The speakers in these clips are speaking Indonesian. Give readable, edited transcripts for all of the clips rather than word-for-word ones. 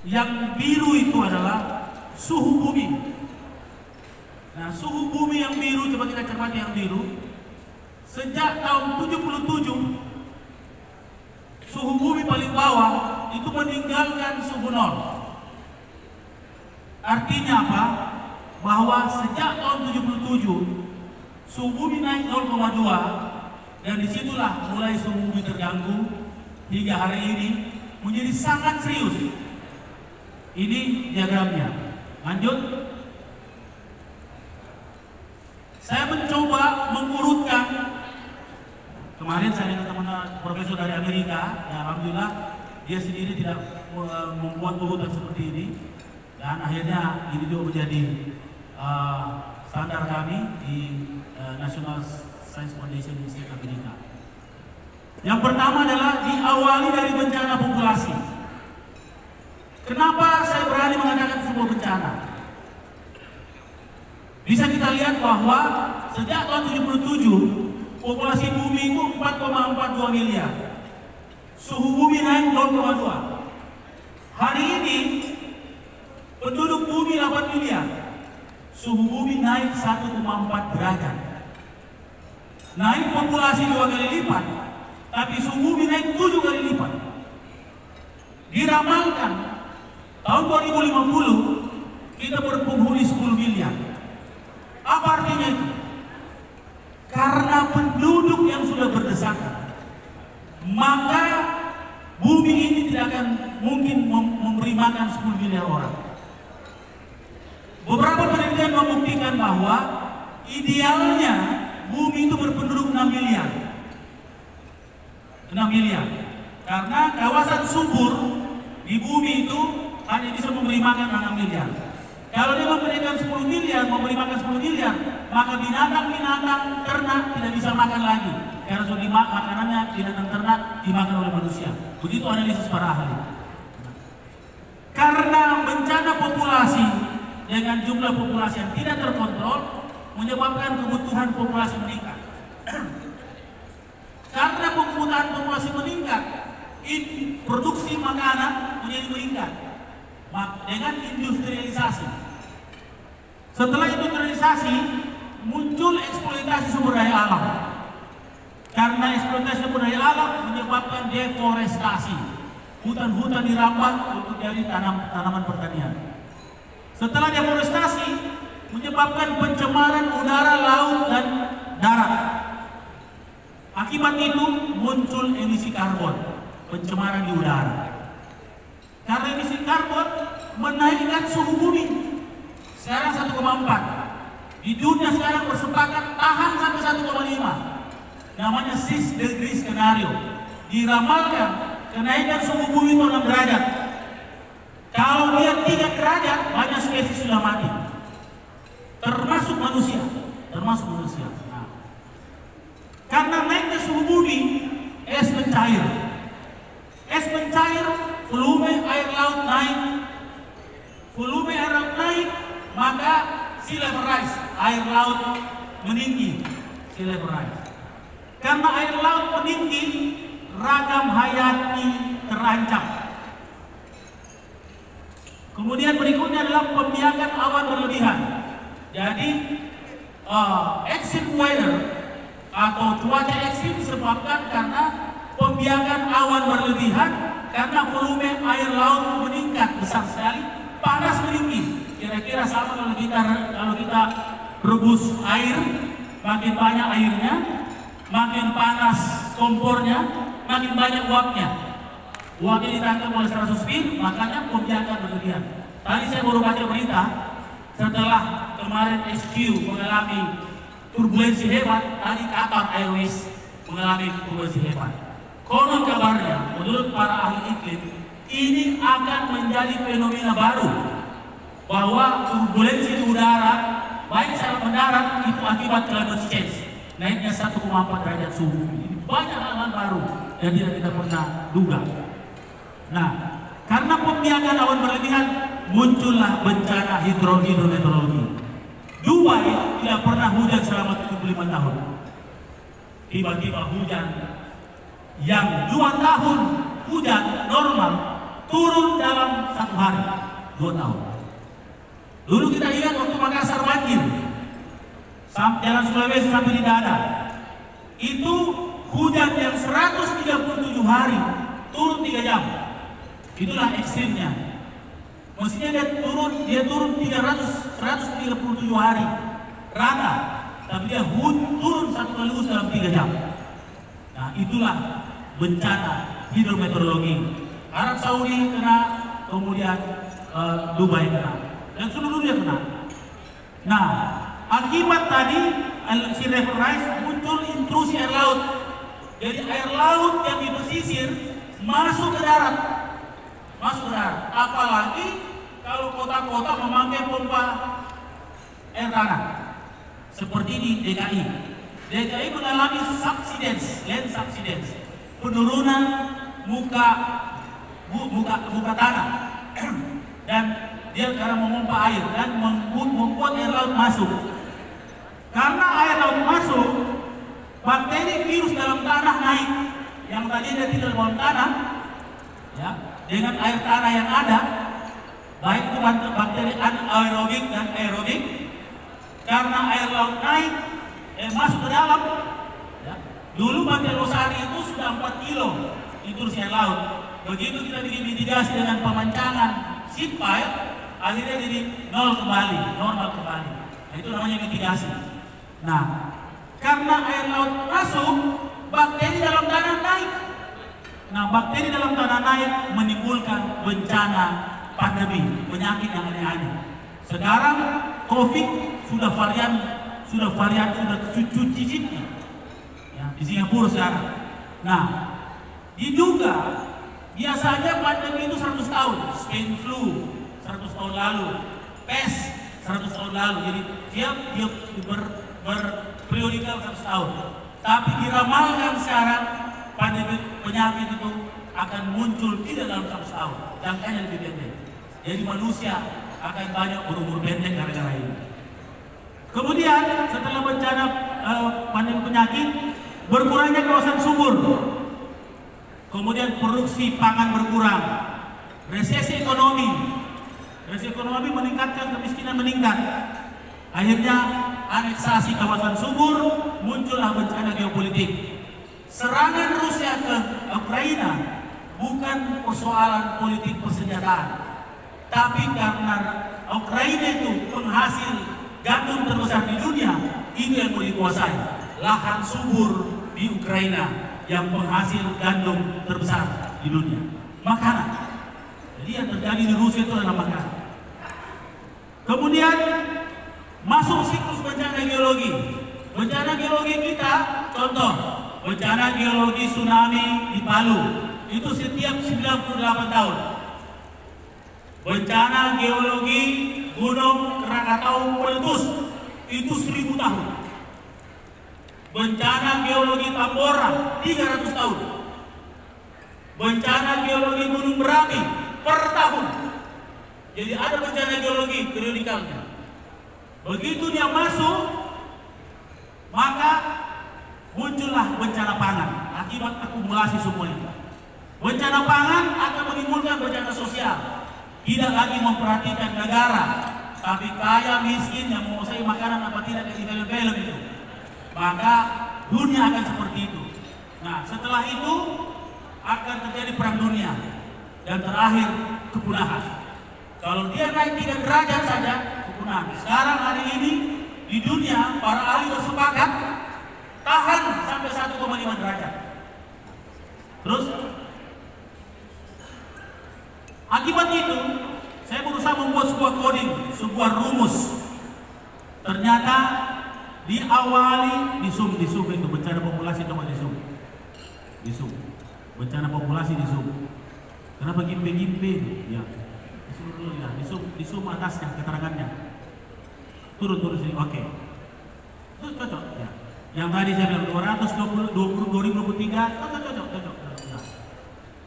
Yang biru itu adalah suhu bumi. Nah, suhu bumi yang biru, coba kita cermati yang biru. Sejak tahun 77, suhu bumi paling bawah itu meninggalkan suhu nol. Artinya apa? Bahwa sejak tahun 77 suhu bumi naik 0,2, dan disitulah mulai suhu bumi terganggu hingga hari ini menjadi sangat serius. Ini diagramnya. Lanjut. Saya mencoba mengurutkan. Kemarin saya dengan teman profesor dari Amerika, ya alhamdulillah dia sendiri tidak membuat urutan seperti ini, dan akhirnya ini juga menjadi standar kami di National Science Foundation Institute Amerika. Yang pertama adalah diawali dari bencana populasi. Kenapa saya berani mengatakan sebuah bencana? Bisa kita lihat bahwa sejak tahun 77 populasi bumi itu 4,42 miliar. Suhu bumi naik 0,2. Hari ini penduduk bumi 8 miliar. Suhu bumi naik 1,4 derajat. Naik populasi 2 kali lipat, tapi suhu bumi naik 7 kali lipat. Diramalkan tahun 2050 kita berpenghuni 10 miliar. Apa artinya itu? Karena penduduk yang sudah berdesakan, maka bumi ini tidak akan mungkin memberi makan 10 miliar orang. Beberapa penelitian membuktikan bahwa idealnya bumi itu berpenduduk 6 miliar. 6 miliar. Karena kawasan subur di bumi itu hanya bisa memberi makan 6 miliar. Kalau dia memberikan 10 miliar, memberi makan 10 miliar, maka binatang-binatang ternak tidak bisa makan lagi. Karena sudah makanannya binatang ternak dimakan oleh manusia. Begitu analisis para ahli. Karena bencana populasi dengan jumlah populasi yang tidak terkontrol menyebabkan kebutuhan populasi meningkat. Karena kebutuhan populasi meningkat, produksi makanan menjadi meningkat dengan industrialisasi. Setelah industrialisasi muncul eksploitasi sumber daya alam. Karena eksploitasi sumber daya alam menyebabkan deforestasi. Hutan-hutan dirambah untuk jadi tanaman pertanian. Setelah deforestasi menyebabkan pencemaran udara, laut, dan darat. Akibat itu muncul emisi karbon, pencemaran di udara. Karena emisi karbon menaikkan suhu bumi. Sekarang 1,4. Di dunia sekarang bersepakat tahan sampai 1,5. Namanya 6 degree skenario. Diramalkan kenaikan suhu bumi itu 6 derajat. Kalau dia 3 derajat, banyak spesies sudah mati. Termasuk manusia. Nah, karena naiknya suhu bumi, es mencair. Es mencair, volume air laut naik. Volume air laut naik, maka sea level rise, air laut meninggi. Sea level rise. Karena air laut meninggi, ragam hayati terancam. Kemudian berikutnya adalah pembiakan awan berlebihan. Jadi extreme weather atau cuaca ekstrim disebabkan karena pembiakan awan berlebihan, karena volume air laut meningkat besar sekali, panas meninggi. Kira-kira sama kalau kita rebus air, makin banyak airnya, makin panas kompornya, makin banyak uapnya. Uapnya ditangkap oleh 100 feet, makanya pembiakan berlebihan. Tadi saya baru baca berita, setelah kemarin SQ mengalami turbulensi hebat, tadi Qatar Airways mengalami turbulensi hebat. Konon kabarnya, menurut para ahli iklim, ini akan menjadi fenomena baru, bahwa turbulensi di udara, baik secara mendarat, itu akibat climate change, naiknya 1,4 derajat suhu. Banyak hal baru yang tidak kita pernah duga. Nah, karena pembiakan awan berlebihan, muncullah bencana hidrometeorologi. Dubai tidak pernah hujan selama 75 tahun. Tiba-tiba hujan yang 2 tahun hujan normal turun dalam 1 hari, 2 tahun. Dulu kita ingat waktu Makassar banjir, Jalan Sulawesi sampai di dada, itu hujan yang 137 hari turun 3 jam. Itulah ekstrimnya. Mestinya dia turun 137 hari rata, tapi dia turun satu kali dalam 3 jam. Nah, itulah bencana hidrometeorologi. Arab Saudi kena, kemudian Dubai kena, dan seluruh dunia kena. Nah, akibat tadi sea level rise muncul intrusi air laut. Jadi air laut yang di pesisir masuk ke darat. Apalagi kalau kota-kota memakai pompa air tanah seperti di DKI. DKI mengalami land subsidence, penurunan muka tanah, dan dia karena memompa air dan membuat air laut masuk. Karena air laut masuk, bakteri virus dalam tanah naik. Yang tadinya tidak dalam tanah, ya, dengan air tanah yang ada, baik itu bakteri anaerobik dan aerobik, karena air laut naik, masuk ke dalam, ya. Dulu bakteri Losari itu sudah 4 kilo intrusi air laut. Begitu kita bikin mitigasi dengan pemancangan seed pile, akhirnya jadi normal kembali. Nah, itu namanya mitigasi. Nah, karena air laut masuk, bakteri dalam tanah naik. Nah, bakteri dalam tanah naik menimbulkan bencana pandemi, penyakit yang aneh-aneh. Sekarang COVID sudah cicitnya, ya, di Singapura sekarang. Nah, diduga biasanya pandemi itu 100 tahun, Spain flu 100 tahun lalu, pes 100 tahun lalu. Jadi dia berperiodikal 100 tahun. Tapi diramalkan sekarang pandemi penyakit itu akan muncul tidak dalam 100 tahun, jangkanya lebih pendek. Jadi manusia akan banyak berumur pendek gara-gara ini. Kemudian setelah bencana pandemi penyakit, berkurangnya kawasan subur. Kemudian produksi pangan berkurang, resesi ekonomi meningkatkan kemiskinan meningkat. Akhirnya aneksasi kawasan subur, muncullah bencana geopolitik. Serangan Rusia ke Ukraina bukan persoalan politik persenjataan, tapi karena Ukraina itu penghasil gandum terbesar di dunia, itu yang mau dikuasai. Lahan subur di Ukraina yang penghasil gandum terbesar di dunia, makanan. Jadi yang terjadi di Rusia itu adalah makanan. Kemudian masuk siklus bencana geologi. Bencana geologi kita, contoh bencana geologi tsunami di Palu, itu setiap 98 tahun. Bencana geologi Gunung Krakatau meletus, itu 1000 tahun. Bencana geologi Tambora 300 tahun. Bencana geologi Gunung Merapi per tahun. Jadi ada bencana geologi periodikalnya. Begitu dia masuk, maka muncullah bencana pangan akibat akumulasi semua itu. Bencana pangan akan menimbulkan bencana sosial. Tidak lagi memperhatikan negara, tapi kaya miskin yang menguasai makanan apa tidak di film-film itu. Maka dunia akan seperti itu. Nah, setelah itu akan terjadi perang dunia dan terakhir kepunahan. Kalau dia naik 3 derajat saja, kepunahan. Sekarang hari ini di dunia para ahli bersepakat tahan sampai 1,5 derajat. Terus akibat itu saya berusaha membuat sebuah coding, sebuah rumus. Ternyata diawali di Zoom itu bencana populasi, coba di Zoom. Bencana populasi di Zoom. Kenapa gimpe? Ya. Di Zoom atasnya keterangannya. Turun sini. Oke. Itu cocok ya. Yang tadi saya bilang 2023 cocok.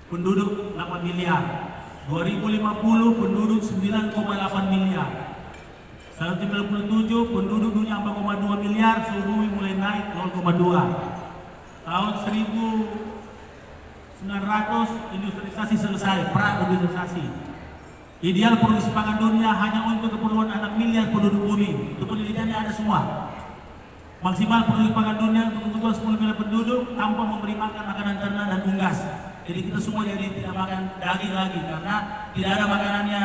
Penduduk 8 miliar. 2050 penduduk 9,8 miliar. 1997 penduduk dunia 4,2 miliar, suhu bumi mulai naik 0,2. Tahun 1900 industrialisasi selesai, pra-industrialisasi. Ideal produksi pangan dunia hanya untuk keperluan 6 miliar penduduk bumi. Itu penelitiannya ada semua. Maksimal produksi pangan dunia untuk kebutuhan 10 miliar penduduk tanpa memberi makan makanan ternak dan unggas. Jadi kita semua jadi tidak makan daging lagi karena tidak ada makanannya.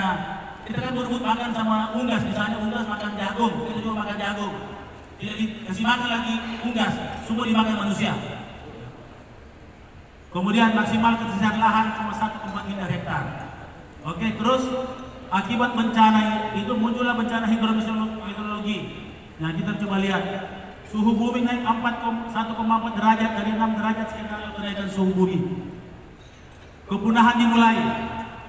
Kita kan berebut makan sama unggas, misalnya unggas makan jagung, kita juga makan jagung. Tidak dikasih makan lagi unggas, semua dimakan manusia. Kemudian maksimal ketersediaan lahan cuma 1,4 miliar hektar. Oke, terus akibat bencana itu muncullah bencana hidrometeorologi. Nah, kita coba lihat. Suhu bumi naik 1,4 derajat dari 6 derajat sekitar kenaikan suhu bumi. Kepunahan dimulai.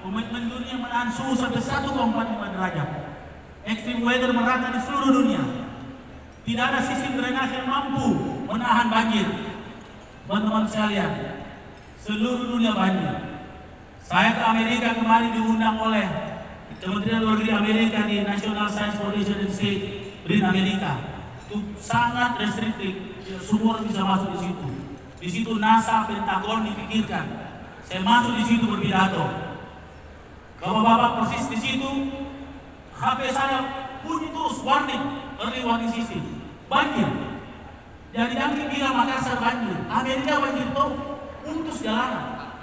Komitmen dunia menahan suhu sampai 1,45 derajat. Extreme weather merata di seluruh dunia. Tidak ada sistem drainase yang mampu menahan banjir. Teman-teman sekalian, seluruh dunia banjir. Saya ke Amerika kemarin diundang oleh Kementerian Luar Negeri Amerika di National Science Foundation and State Green Amerika. Itu sangat restriktif, semua orang bisa masuk di situ. Di situ NASA, Pentagon dipikirkan. Saya masuk di situ berpidato. Bapak-bapak persis di situ, HP saya bunyi terus warning, early warning system, banjir. Jadi jangan bilang Makassar banjir, Amerika banjir tuh, putus jalanan.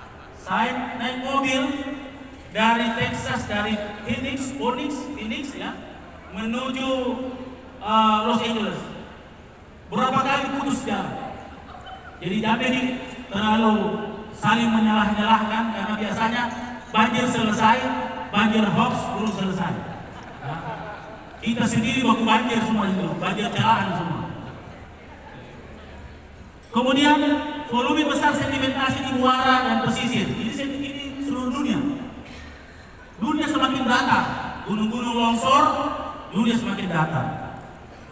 Saya naik mobil dari Texas, dari Phoenix ya, menuju Los Angeles. Berapa kali putus jalan. Jadi jangan terlalu saling menyalah-nyalahkan karena biasanya banjir selesai, banjir hoax belum selesai. Ya. Kita sendiri baku banjir semua itu, banjir jalan semua. Kemudian volume besar sedimentasi di muara dan pesisir. Ini seluruh dunia. Dunia semakin datar, gunung-gunung longsor, dunia semakin datar.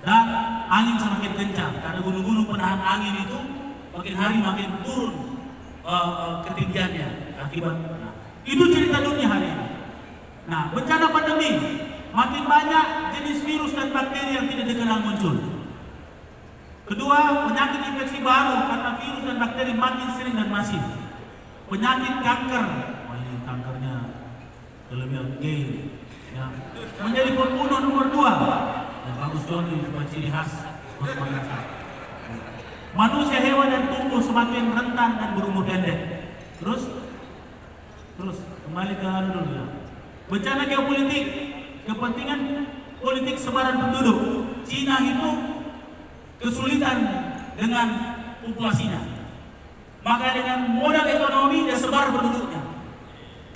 Dan angin semakin kencang karena gunung-gunung penahan angin itu makin hari makin turun ketinggiannya akibat. Itu cerita dunia hari ini. Nah, bencana pandemi, makin banyak jenis virus dan bakteri yang tidak dikenal muncul. Kedua, penyakit infeksi baru karena virus dan bakteri makin sering dan masif. Penyakit kanker, ini kankernya kelebihan gay, ya, menjadi pembunuh nomor 2. Dan bagus Joni sebagai ciri khas manusia. Manusia, hewan dan tumbuh semakin rentan dan berumur pendek. Terus kembali ke dulu ya. Bencana geopolitik, kepentingan politik sebaran penduduk. Cina itu kesulitan dengan populasinya. Maka dengan modal ekonomi dia sebar penduduknya.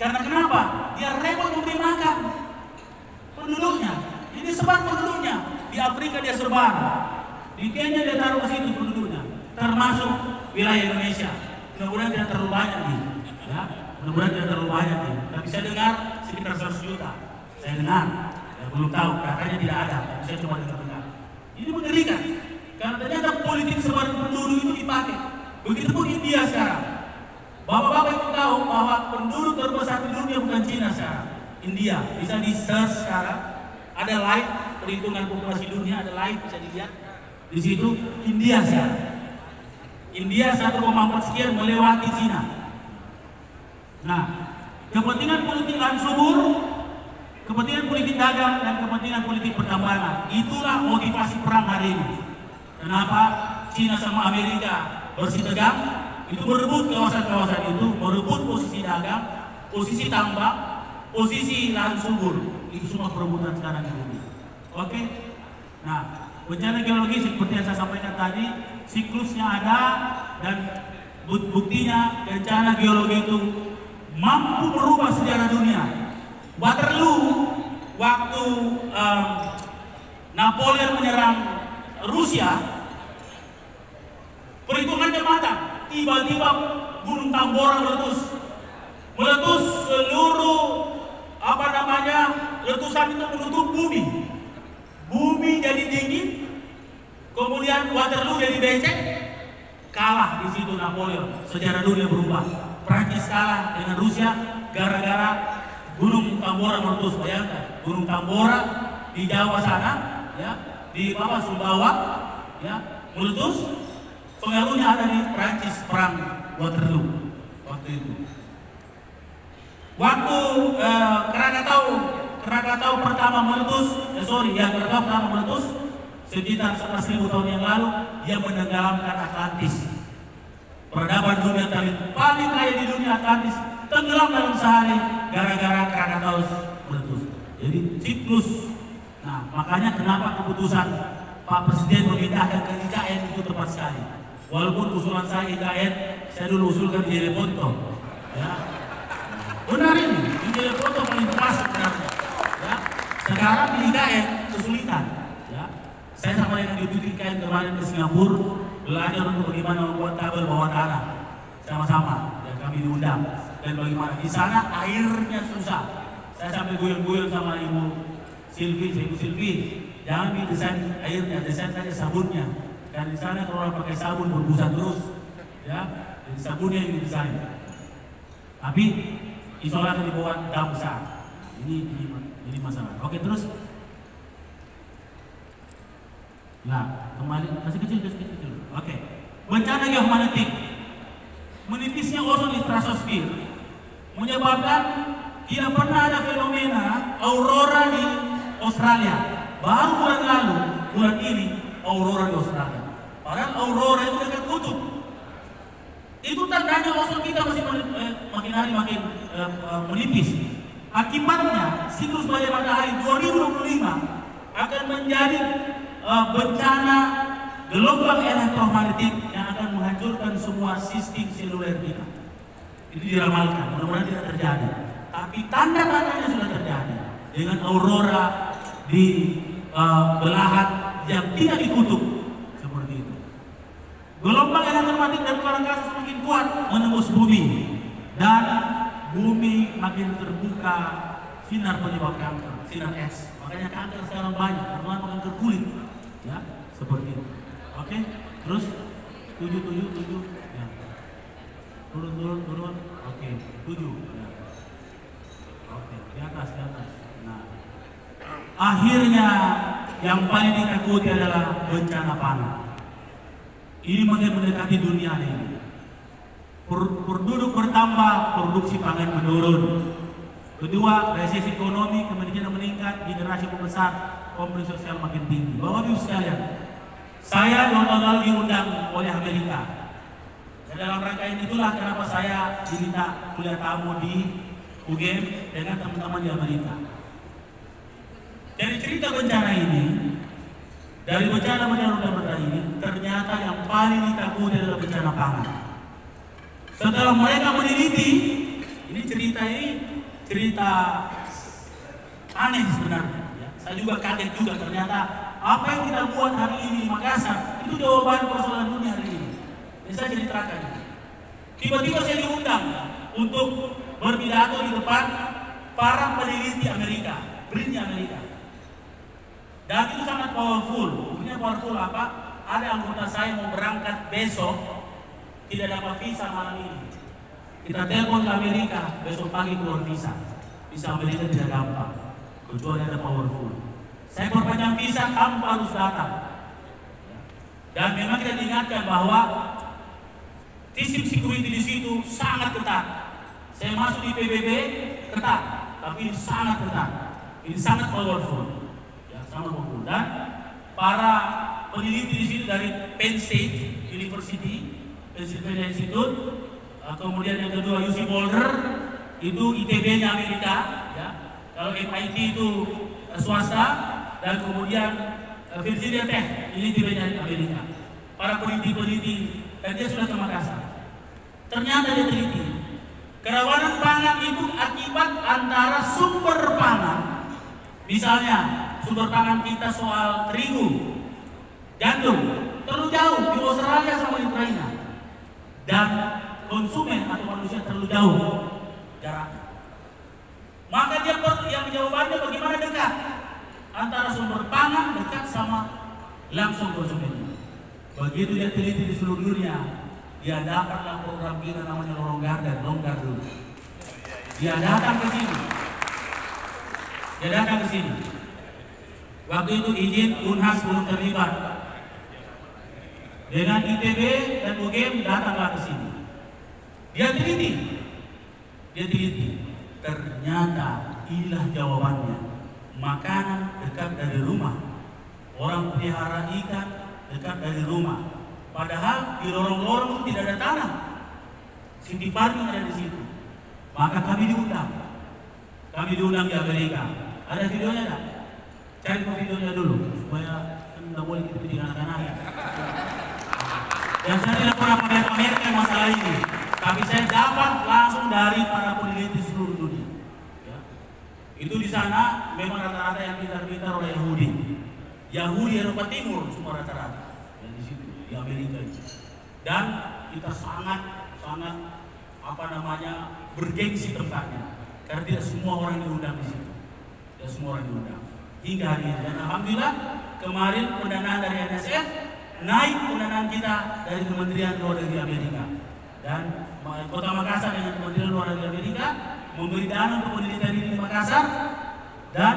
Karena kenapa? Dia repot memberi makan penduduknya. Ini sebar penduduknya. Di Afrika dia sebar. Di Kenya dia taruh ke situ penduduknya. Termasuk wilayah Indonesia. Mudah-mudahan tidak terlalu banyak nih. Ya, mudah-mudahan tidak terlalu banyak nih. Tapi saya dengar sekitar 100 juta. Saya dengar. Ya, belum tahu. Katanya tidak ada. Tapi saya cuma dengar. Ini mengerikan. Karena ternyata politik sebar penduduk itu dipakai. Begitupun India sekarang. Bapak-bapak itu tahu bahwa penduduk terbesar di dunia bukan Cina sekarang. India. Bisa di-search sekarang. Ada live perhitungan populasi dunia, ada live bisa dilihat. Di situ India sekarang. India 1,4 sekian melewati Cina. Nah, kepentingan politik lahan subur, kepentingan politik dagang dan kepentingan politik pertambangan, itulah motivasi perang hari ini. Kenapa Cina sama Amerika bersitegang? Itu berebut kawasan-kawasan itu, berebut posisi dagang, posisi tambang, posisi lahan subur. Itu semua perebutan sekarang di bumi. Oke? Nah, bencana geologi seperti yang saya sampaikan tadi, siklusnya ada dan buktinya bencana geologi itu mampu merubah sejarah dunia. Waterloo waktu Napoleon menyerang Rusia, perhitungannya matang. Tiba-tiba Gunung Tambora meletus seluruh letusan itu menutup bumi. Bumi jadi dingin, kemudian Waterloo jadi becek, kalah di situ Napoleon. Sejarah dunia berubah. Prancis kalah dengan Rusia gara-gara Gunung Tambora meletus. Bayangkan, Gunung Tambora di Jawa sana, ya, di Sumbawa, ya, meletus. Pengaruhnya ada di Prancis, perang Waterloo waktu itu. Waktu Krakatau Krakatau pertama meletus, Krakatau pertama meletus sekitar 11.000 tahun yang lalu, dia menenggelamkan Atlantis. Peradaban dunia paling kaya di dunia, Atlantis, tenggelam dalam sehari gara-gara Krakatau meletus. Jadi siklus. Nah, makanya kenapa keputusan Pak Presiden memindahkan ke IKN itu tepat sekali. Walaupun usulan saya IKN, saya dulu usulkan di Leponto. Ya. Benar ini, di Leponto paling pas sebenarnya. Ya. Sekarang di IKN kesulitan. Ya. Saya sama dengan di IKN kemarin ke Singapura, belajar untuk bagaimana membuat kabel bawah tanah. Sama-sama, ya, kami diundang. Dan bagaimana di sana airnya susah. Saya sampai guyur-guyur sama Ibu Silvi, jangan didesain airnya, desain saja sabunnya. Dan di sana kalau orang pakai sabun berbusa terus, ya, jadi sabunnya yang didesain. Tapi isolasi di bawah dam besar. Ini masalah. Oke, terus. Nah, kembali masih kecil. Oke. Bencana geomagnetik. Menipisnya ozon di stratosfer menyebabkan tidak pernah ada fenomena aurora di Australia. Baru bulan lalu, bulan ini, aurora di Australia. Padahal aurora itu dekat kutub. Itu tandanya ozon kita masih makin hari makin menipis. Akibatnya, siklus badai matahari 2025 akan menjadi bencana gelombang elektromagnetik yang akan menghancurkan semua sistem seluler kita. Itu diramalkan, mudah-mudahan tidak terjadi. Tapi tanda-tandanya sudah terjadi dengan aurora di belahan yang tidak dikutuk seperti itu. Gelombang elektromagnetik dan keluaran kasus makin kuat menembus bumi dan bumi makin terbuka sinar penyebab kanker, sinar X. Makanya kanker sekarang banyak karena kanker kulit, ya seperti itu. Oke, terus 7 ya. Turun. Oke, 7 ya. Oke, di atas. Nah, akhirnya yang paling ditakuti adalah bencana pangan. Ini makin mendekati dunia ini. Penduduk bertambah, produksi pangan menurun. Kedua, resesi ekonomi, kemiskinan meningkat, generasi membesar, konflik sosial makin tinggi. Bapak Ibu sekalian, saya 2 tahun lalu diundang oleh Amerika. Dan dalam rangkaian itulah kenapa saya diminta kuliah tamu di UGM dengan teman-teman di Amerika. Dari cerita bencana ini, dari bencana ini, ternyata yang paling ditakuti adalah bencana pangan. Setelah mereka meneliti, ini cerita aneh sebenarnya. Ya. Saya juga kaget juga ternyata apa yang kita buat hari ini di Makassar itu jawaban persoalan dunia hari ini. Jadi saya ceritakan. Tiba-tiba saya diundang untuk berpidato di depan para peneliti Amerika, BRIN Amerika. Dan itu sangat powerful. Buktinya powerful apa? Ada anggota saya mau berangkat besok, tidak dapat visa malam ini. Kita telepon ke Amerika, besok pagi keluar visa. Visa Amerika tidak gampang, kecuali ada powerful. Saya perpanjang visa tanpa harus datang. Dan memang kita diingatkan bahwa sistem security di situ sangat ketat. Saya masuk di PBB ketat, tapi ini sangat ketat. Ini sangat powerful. Sangat powerful. Dan para peneliti di situ dari Penn State University, Pennsylvania Institute, kemudian yang kedua UC Boulder, itu ITB-nya Amerika, ya. Kalau MIT itu swasta, dan kemudian Virginia Tech, ini ITB-nya Amerika. Para peneliti-peneliti, dan dia sudah ke Makassar. Ternyata dia teliti, kerawanan pangan itu akibat antara sumber pangan, misalnya sumber pangan kita soal terigu, gandum, terlalu jauh di Australia sama di Ukraina, dan konsumen atau manusia terlalu jauh jaraknya. Maka dia yang jawabannya bagaimana dekat antara sumber pangan dekat sama langsung konsumen. Begitu dia teliti di seluruh dunia, dia dapatlah program kita namanya Lorong Garden. Dia datang ke sini. Waktu itu izin Unhas belum terlibat. Dengan ITB dan UGM datanglah ke sini. Dia teliti. Ternyata inilah jawabannya. makanan dekat dari rumah, orang pelihara ikan dekat dari rumah. Padahal di lorong-lorong itu tidak ada tanah, city farming ada di situ. Maka kami diundang di Amerika. Ada videonya enggak? Cari videonya dulu supaya tidak boleh kita bikin anak-anak. Dan saya tidak pernah pamer-pamerkan masalah ini, tapi saya dapat langsung dari para peneliti seluruh dunia. Ya. Itu di sana memang rata-rata yang pintar-pintar oleh Yahudi Eropa Timur semua rata-rata. Dan di situ di Amerika itu. Dan kita sangat bergengsi tempatnya, karena tidak semua orang diundang di situ. Tidak semua orang diundang. Hingga hari ini. Dan alhamdulillah kemarin pendanaan dari NSF naik pendanaan kita dari Kementerian Luar Negeri Amerika, dan Kota Makassar dengan Kementerian Luar Negeri Amerika memberi dana untuk penelitian ini di Makassar. Dan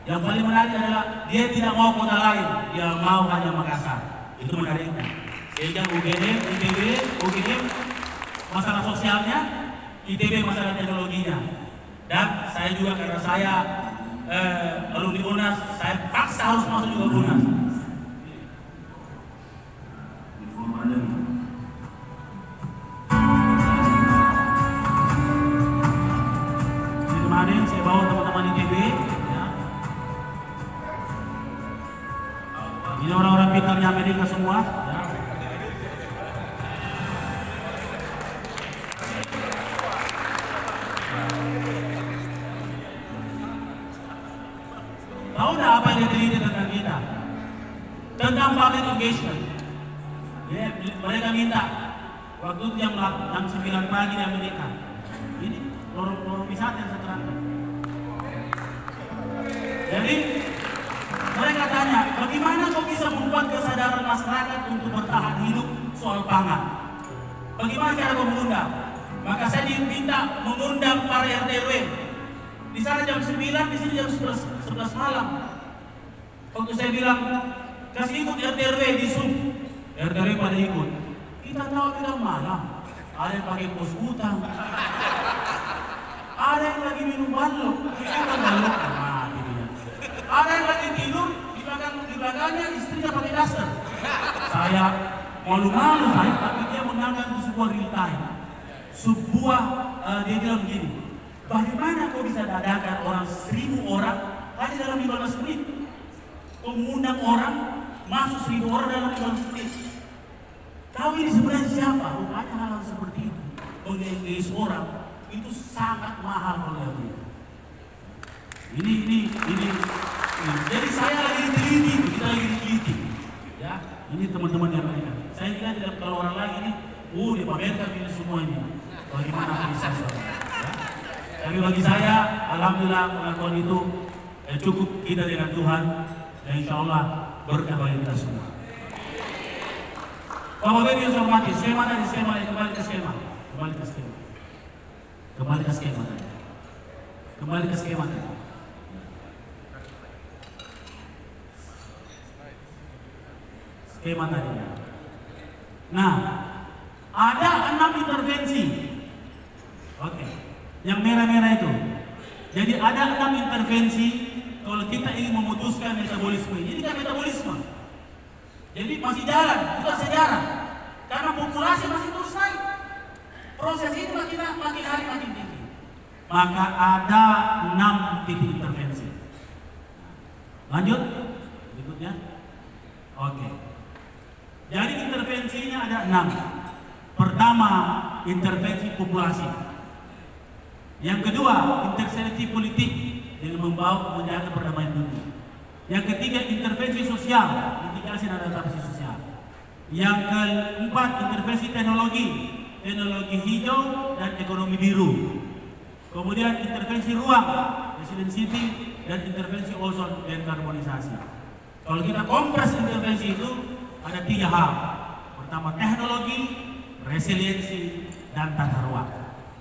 yang paling menarik adalah dia tidak mau kota lain, dia mau hanya Makassar. Itu menariknya. Sehingga UGM masalah sosialnya, ITB masalah teknologinya. Dan saya juga karena saya alumni UNAS, saya paksa harus masuk juga UNAS. Kemarin saya bawa teman-teman ITB, ya. Ini orang-orang pintarnya Amerika semua, ya. Tahu nggak apa yang diteliti tentang kita? Tentang public engagement. Ya, mereka minta waktu jam 9 pagi di Amerika. Ini lorong wisata yang saya terangkan. Jadi mereka tanya, bagaimana kau bisa membuat kesadaran masyarakat untuk bertahan hidup soal pangan? Bagaimana cara kau mengundang? Maka saya diminta mengundang para RT/RW. Di sana jam 9, di sini jam 11 malam. Waktu saya bilang, kasih ikut RT/RW di Zoom, RT/RW pada ikut. Kita tahu bilang malam, ada yang pakai pos hutang, ada yang lagi minum balok, ada yang lagi tidur di belakangnya istrinya pakai daster. Saya malu-malu saya, tapi dia menganggap itu sebuah real time. Dia bilang begini, bagaimana kau bisa dadakan orang 1000 orang hanya dalam 15 menit? Kau mengundang orang, masuk 1000 orang dalam 15 menit. Tahu ini sebenarnya siapa? Rupanya hal seperti itu, mengengage orang itu sangat mahal kalau dia. Ini. Jadi saya lagi diteliti, kita lagi diteliti. Ya, ini teman-teman yang lain. Saya kira tidak kalau orang lagi ini, dipamerkan ini semua ini. Bagaimana bisa? Ya. Tapi bagi saya, alhamdulillah pengakuan itu cukup kita dengan Tuhan, dan insya Allah berkah bagi kita semua. Bapak-Ibu yang saya hormati, skema tadi, kembali ke skema tadi. Skema tadi. Nah, ada 6 intervensi. Oke. Yang merah-merah itu. Jadi ada 6 intervensi kalau kita ingin memutuskan metabolisme. Ini kan metabolisme. Jadi masih jalan, bukan sejarah. Karena populasi masih terus naik. Proses ini makin hari makin tinggi. Maka ada 6 titik intervensi. Lanjut. Berikutnya. Oke. Jadi intervensinya ada 6. Pertama, intervensi populasi. Yang kedua, intervensi politik dengan membawa menjaga perdamaian dunia. Yang ketiga, intervensi sosial, mitigasi dan adaptasi sosial. Yang keempat, intervensi teknologi hijau dan ekonomi biru. Kemudian intervensi ruang, resident city, dan intervensi ozon dan karbonisasi. Kalau kita kompres intervensi itu ada 3 hal. Pertama, teknologi, resiliensi, dan tata ruang.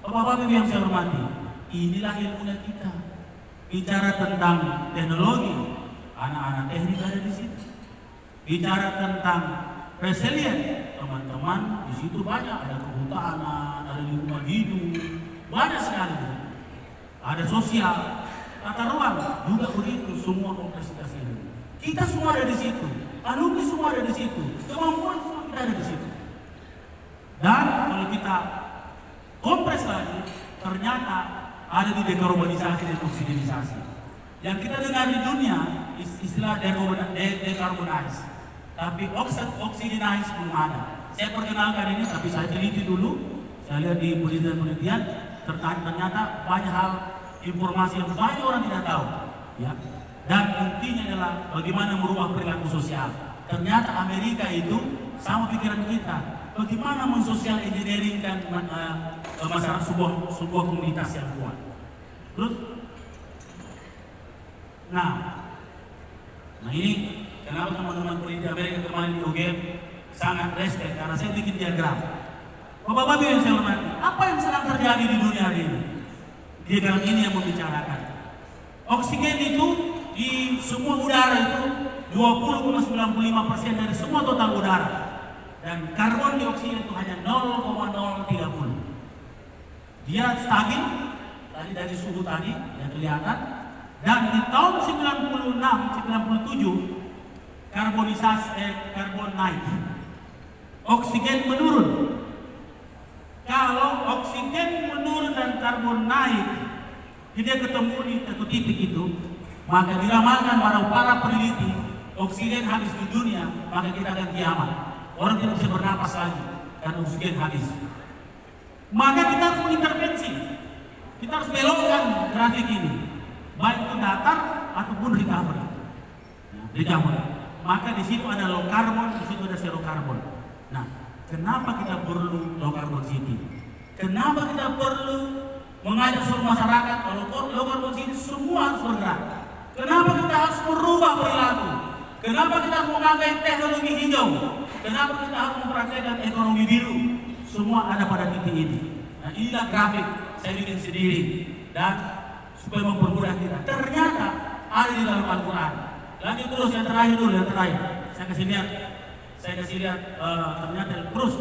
Bapak-bapak yang saya hormati, inilah ilmunya kita. Bicara tentang teknologi, anak-anak teknik ada di situ. Bicara tentang resilient, teman-teman di situ banyak, ada kehutanan, ada lingkungan hidup, banyak sekali. Ada sosial, tata ruang juga begitu. semua kompleksitas ini. Kita semua ada di situ, alumni semua ada di situ, kemampuan semua kita ada di situ. Dan kalau kita kompres lagi, ternyata ada di dekarbonisasi dan oksigenisasi. Yang kita dengar di dunia istilah decarbonize, tapi oxygenize belum ada. Saya perkenalkan ini, tapi saya teliti dulu. Saya lihat di penelitian, ternyata banyak hal informasi yang banyak orang tidak tahu. Ya. Dan intinya adalah bagaimana merubah perilaku sosial. Ternyata Amerika itu sama pikiran kita. Bagaimana mensosial engineeringkan masyarakat sebuah komunitas yang kuat. Terus, nah ini kenapa teman-teman peneliti Amerika kemarin di UGM sangat respect karena saya bikin diagram. Bapak-bapak yang saya hormati, apa yang sedang terjadi di dunia hari ini? Diagram ini yang membicarakan. Oksigen itu di semua udara itu 20,95% dari semua total udara, dan karbon dioksida itu hanya 0,030. Dia stabil tadi dari suhu tadi yang kelihatan, dan di tahun 96-97 karbon naik, oksigen menurun. Kalau oksigen menurun dan karbon naik, dia ketemu di satu titik itu, maka diramalkan para peneliti oksigen habis di dunia, maka kita akan kiamat. Orang tidak bisa bernapas lagi karena oksigen habis. Maka kita harus mengintervensi. Kita harus belokkan grafik ini, baik itu datar ataupun recovery. Maka di situ ada low carbon, di situ ada zero carbon. Nah, kenapa kita perlu low carbon city? Kenapa kita perlu mengajak seluruh masyarakat kalau low carbon city semua harus bergerak? Kenapa kita harus merubah perilaku? Kenapa kita harus memakai teknologi hijau? Kenapa kita harus mempraktekkan ekonomi biru? Semua ada pada titik ini. Nah, inilah grafik saya bikin sendiri dan supaya mempermudah kita. Ternyata ada di dalam Al-Quran. Lanjut terus yang terakhir dulu, yang terakhir. Saya kasih lihat. Ternyata terus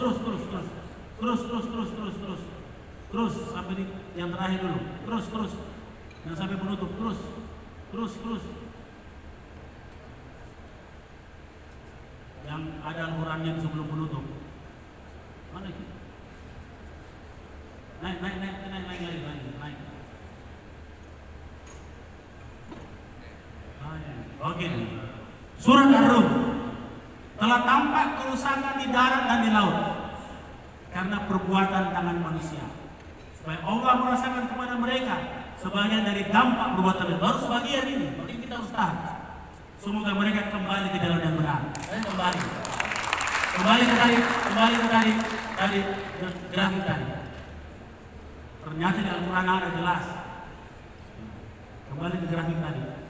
sampai di yang terakhir dulu. Terus. Dan sampai penutup. Terus. Yang ada Al-Qurannya sebelum penutup. Mana itu? Naik. Oke. Surat Ar-Rum. Telah tampak kerusakan di darat dan di laut karena perbuatan tangan manusia. Supaya Allah merasakan kepada mereka sebagian dari dampak perbuatan itu. Baru sebagian ini, maka kita harus tahan. Semoga mereka kembali ke jalan yang benar. Saya kembali ke tadi grafik tadi. Ternyata di Al-Quran ada jelas. Kembali ke grafik tadi.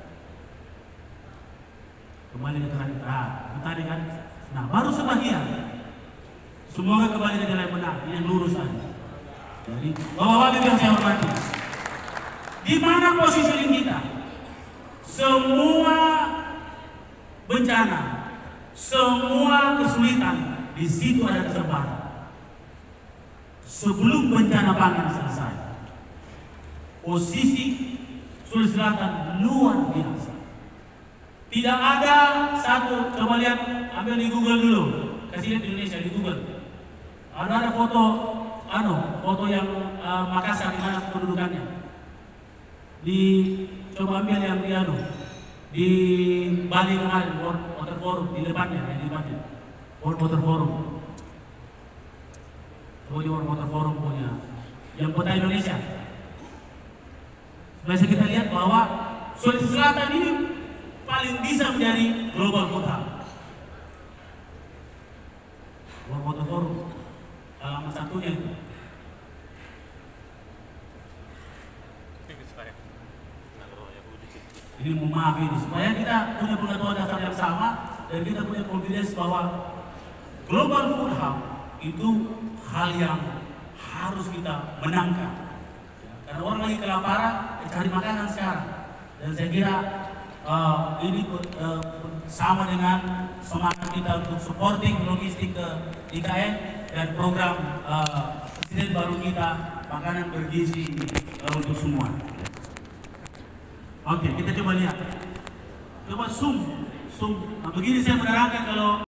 Tadi kan. Nah, baru sebagian. Semoga kembali ke jalan yang benar. Ini yang lurus tadi. Jadi, bapak-bapak yang saya hormati, di mana posisi kita? Semua bencana, semua kesulitan, di situ ada kesempatan. Sebelum bencana pangan selesai, posisi Sulawesi Selatan luar biasa. Tidak ada satu, coba lihat, ambil di Google dulu, kasih lihat di Indonesia di Google. Ada foto yang Makassar di mana kedudukannya. Coba ambil yang di Bali kemarin, World Water Forum di depannya, World Water Forum. Di World Water Forum punya yang kota Indonesia. Supaya kita lihat bahwa Sulawesi Selatan ini paling bisa menjadi global food hub. World Water Forum halaman satunya itu. Ini maaf ini supaya kita punya pengetahuan dasar yang sama dan kita punya confidence bahwa global food hub itu hal yang harus kita menangkan. Karena orang lagi kelaparan, cari makanan sekarang. Dan saya kira ini sama dengan semangat kita untuk supporting logistik ke IKN dan program presiden baru kita, makanan bergizi untuk semua. Oke, kita coba lihat. Coba zoom. Nah, begini saya menerangkan kalau